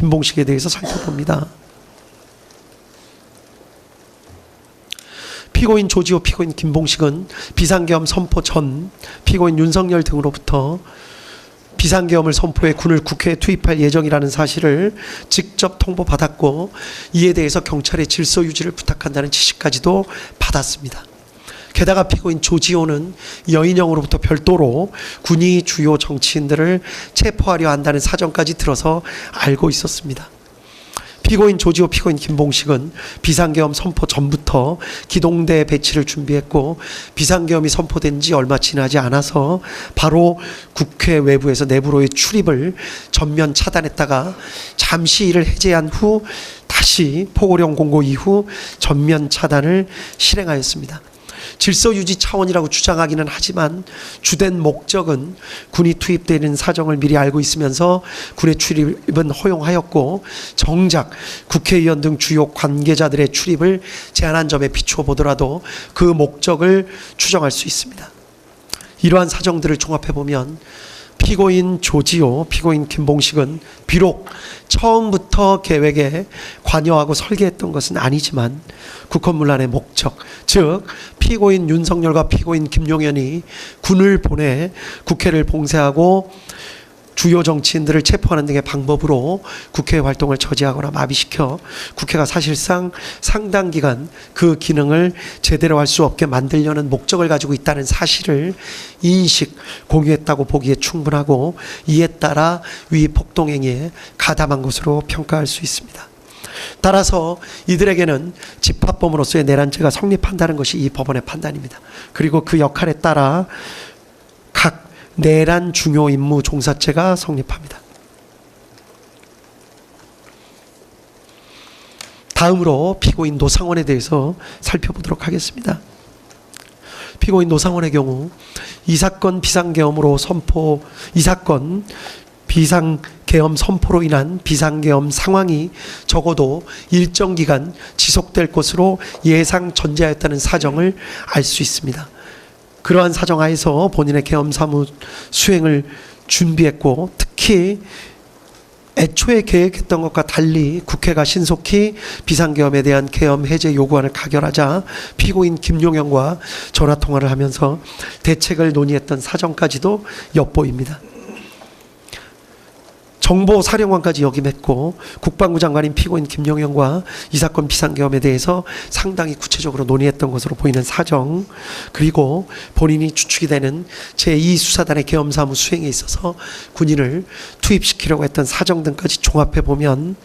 김봉식에 대해서 살펴봅니다. 피고인 조지호, 피고인 김봉식은 비상계엄 선포 전 피고인 윤석열 등으로부터 비상계엄을 선포해 군을 국회에 투입할 예정이라는 사실을 직접 통보받았고, 이에 대해서 경찰의 질서 유지를 부탁한다는 지시까지도 받았습니다. 게다가 피고인 조지호는 여인영으로부터 별도로 군이 주요 정치인들을 체포하려 한다는 사정까지 들어서 알고 있었습니다. 피고인 조지호, 피고인 김봉식은 비상계엄 선포 전부터 기동대 배치를 준비했고, 비상계엄이 선포된 지 얼마 지나지 않아서 바로 국회 외부에서 내부로의 출입을 전면 차단했다가 잠시 이를 해제한 후 다시 포고령 공고 이후 전면 차단을 실행하였습니다. 질서 유지 차원이라고 주장하기는 하지만 주된 목적은 군이 투입되는 사정을 미리 알고 있으면서 군의 출입은 허용하였고, 정작 국회의원 등 주요 관계자들의 출입을 제한한 점에 비추어 보더라도 그 목적을 추정할 수 있습니다. 이러한 사정들을 종합해보면 피고인 조지호, 피고인 김봉식은 비록 처음부터 계획에 관여하고 설계했던 것은 아니지만 국헌문란의 목적, 즉 피고인 윤석열과 피고인 김용현이 군을 보내 국회를 봉쇄하고 주요 정치인들을 체포하는 등의 방법으로 국회 활동을 저지하거나 마비시켜 국회가 사실상 상당 기간 그 기능을 제대로 할 수 없게 만들려는 목적을 가지고 있다는 사실을 인식, 공유했다고 보기에 충분하고, 이에 따라 위 폭동행위에 가담한 것으로 평가할 수 있습니다. 따라서 이들에게는 집합범으로서의 내란죄가 성립한다는 것이 이 법원의 판단입니다. 그리고 그 역할에 따라 각 내란 중요 임무 종사죄가 성립합니다. 다음으로 피고인 노상원에 대해서 살펴보도록 하겠습니다. 피고인 노상원의 경우 이 사건 비상계엄으로 비상계엄 선포로 인한 비상계엄 상황이 적어도 일정 기간 지속될 것으로 예상 전제하였다는 사정을 알 수 있습니다. 그러한 사정하에서 본인의 계엄 사무 수행을 준비했고, 특히 애초에 계획했던 것과 달리 국회가 신속히 비상계엄에 대한 계엄 해제 요구안을 가결하자 피고인 김용현과 전화통화를 하면서 대책을 논의했던 사정까지도 엿보입니다. 정보사령관까지 역임했고, 국방부 장관인 피고인 김용현과 이 사건 비상계엄에 대해서 상당히 구체적으로 논의했던 것으로 보이는 사정, 그리고 본인이 주축이 되는 제2수사단의 계엄사무 수행에 있어서 군인을 투입시키려고 했던 사정 등까지 종합해보면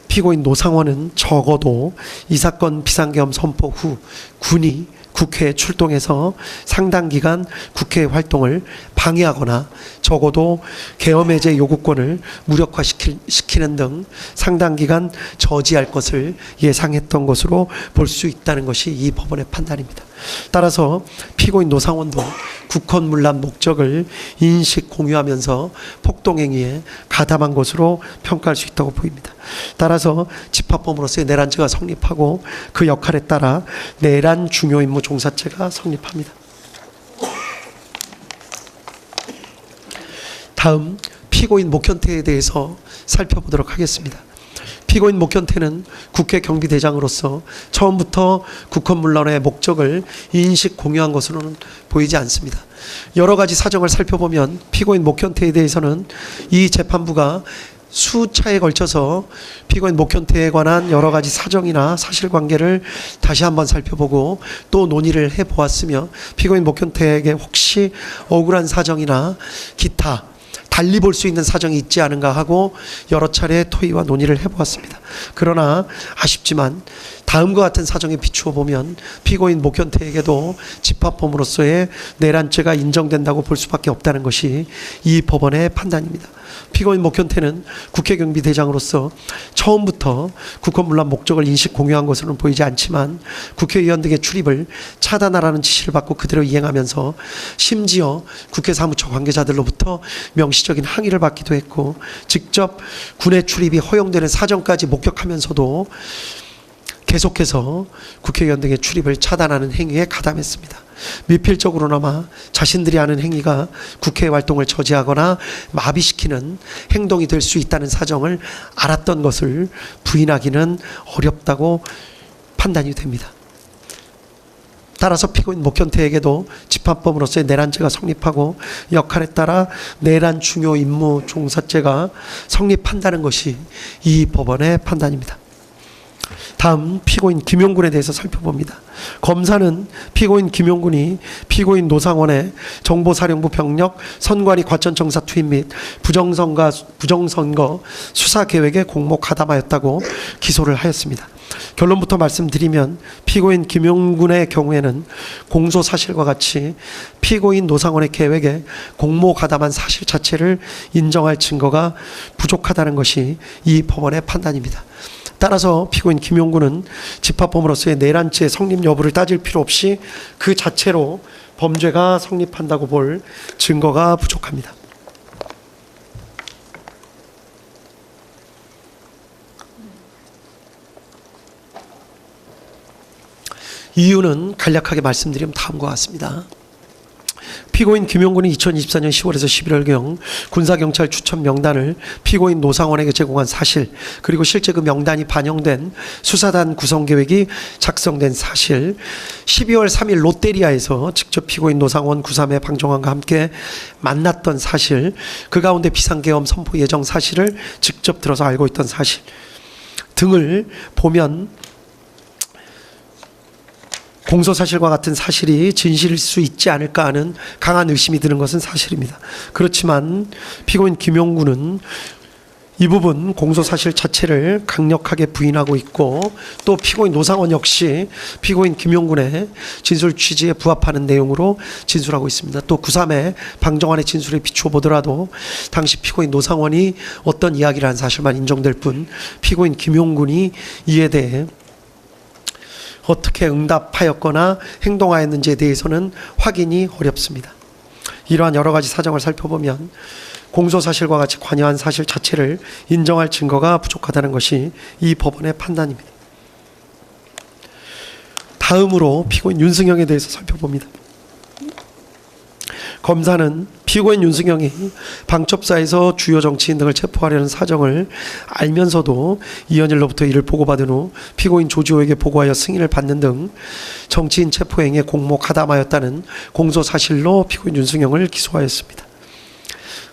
피고인 노상원은 적어도 이 사건 비상계엄 선포 후 군이 국회에 출동해서 상당 기간 국회 활동을 방해하거나 적어도 계엄 해제 요구권을 무력화시키는 등 상당 기간 저지할 것을 예상했던 것으로 볼 수 있다는 것이 이 법원의 판단입니다. 따라서 피고인 노상원도 국헌문란 목적을 인식 공유하면서 폭동행위에 가담한 것으로 평가할 수 있다고 보입니다. 따라서 집합범으로서의 내란죄가 성립하고, 그 역할에 따라 내란 중요임무 종사죄가 성립합니다. 다음 피고인 목현태에 대해서 살펴보도록 하겠습니다. 피고인 목현태는 국회 경비대장으로서 처음부터 국헌문란의 목적을 인식 공유한 것으로는 보이지 않습니다. 여러 가지 사정을 살펴보면 피고인 목현태에 대해서는 이 재판부가 수차에 걸쳐서 피고인 목현태에 관한 여러 가지 사정이나 사실관계를 다시 한번 살펴보고 또 논의를 해보았으며, 피고인 목현태에게 혹시 억울한 사정이나 기타 달리 볼 수 있는 사정이 있지 않은가 하고 여러 차례 토의와 논의를 해보았습니다. 그러나 아쉽지만 다음과 같은 사정에 비추어 보면 피고인 목현태에게도 집합범으로서의 내란죄가 인정된다고 볼 수밖에 없다는 것이 이 법원의 판단입니다. 피고인 목현태는 국회경비대장으로서 처음부터 국헌문란 목적을 인식 공유한 것으로는 보이지 않지만, 국회의원 등의 출입을 차단하라는 지시를 받고 그대로 이행하면서 심지어 국회 사무처 관계자들로부터 명시적인 항의를 받기도 했고, 직접 군의 출입이 허용되는 사정까지 목격하면서도 계속해서 국회의원 등의 출입을 차단하는 행위에 가담했습니다. 미필적으로나마 자신들이 하는 행위가 국회 활동을 저지하거나 마비시키는 행동이 될 수 있다는 사정을 알았던 것을 부인하기는 어렵다고 판단이 됩니다. 따라서 피고인 목현태에게도 집합범으로서의 내란죄가 성립하고 역할에 따라 내란 중요 임무 종사죄가 성립한다는 것이 이 법원의 판단입니다. 다음 피고인 김용군에 대해서 살펴봅니다. 검사는 피고인 김용군이 피고인 노상원의 정보사령부 병력 선관위 과천청사 투입 및 부정선거 수사계획에 공모 가담하였다고 기소를 하였습니다. 결론부터 말씀드리면 피고인 김용군의 경우에는 공소사실과 같이 피고인 노상원의 계획에 공모 가담한 사실 자체를 인정할 증거가 부족하다는 것이 이 법원의 판단입니다. 따라서 피고인 김용군은 집합범으로서의 내란죄 성립 여부를 따질 필요 없이 그 자체로 범죄가 성립한다고 볼 증거가 부족합니다. 이유는 간략하게 말씀드리면 다음과 같습니다. 피고인 김용군이 2024년 10월에서 11월경 군사경찰 추천 명단을 피고인 노상원에게 제공한 사실, 그리고 실제 그 명단이 반영된 수사단 구성계획이 작성된 사실, 12월 3일 롯데리아에서 직접 피고인 노상원 구삼의 방정환과 함께 만났던 사실, 그 가운데 비상계엄 선포 예정 사실을 직접 들어서 알고 있던 사실 등을 보면 공소사실과 같은 사실이 진실일 수 있지 않을까 하는 강한 의심이 드는 것은 사실입니다. 그렇지만 피고인 김용군은 이 부분 공소사실 자체를 강력하게 부인하고 있고, 또 피고인 노상원 역시 피고인 김용군의 진술 취지에 부합하는 내용으로 진술하고 있습니다. 또 구3의 방정환의 진술에 비추어 보더라도 당시 피고인 노상원이 어떤 이야기를 한 사실만 인정될 뿐 피고인 김용군이 이에 대해 어떻게 응답하였거나 행동하였는지에 대해서는 확인이 어렵습니다. 이러한 여러 가지 사정을 살펴보면 공소사실과 같이 관여한 사실 자체를 인정할 증거가 부족하다는 것이 이 법원의 판단입니다. 다음으로 피고인 윤승영에 대해서 살펴봅니다. 검사는 피고인 윤승영이 방첩사에서 주요 정치인 등을 체포하려는 사정을 알면서도 이현일로부터 이를 보고받은 후 피고인 조지호에게 보고하여 승인을 받는 등 정치인 체포 행위에 공모 가담하였다는 공소사실로 피고인 윤승영을 기소하였습니다.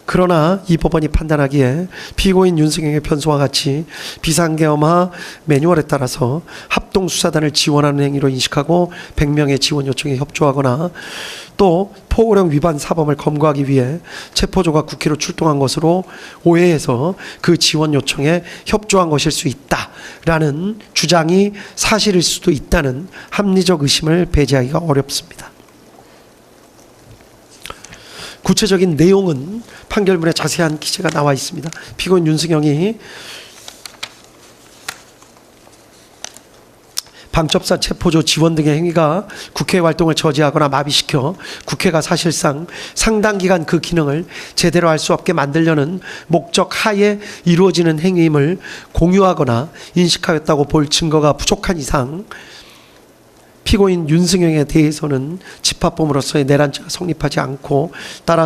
그러나 이 법원이 판단하기에 피고인 윤승영의 변소와 같이 비상계엄화 매뉴얼에 따라서 합동수사단을 지원하는 행위로 인식하고 100명의 지원 요청에 협조하거나 또 포고령 위반 사범을 검거하기 위해 체포조가 국회로 출동한 것으로 오해해서 그 지원 요청에 협조한 것일 수 있다라는 주장이 사실일 수도 있다는 합리적 의심을 배제하기가 어렵습니다. 구체적인 내용은 판결문에 자세한 기재가 나와 있습니다. 피고인 윤승영이 방첩사 체포조 지원 등의 행위가 국회 활동을 저지하거나 마비시켜 국회가 사실상 상당 기간 그 기능을 제대로 할 수 없게 만들려는 목적 하에 이루어지는 행위임을 공유하거나 인식하였다고 볼 증거가 부족한 이상 피고인 윤승영에 대해서는 집합범으로서의 내란죄가 성립하지 않고, 따라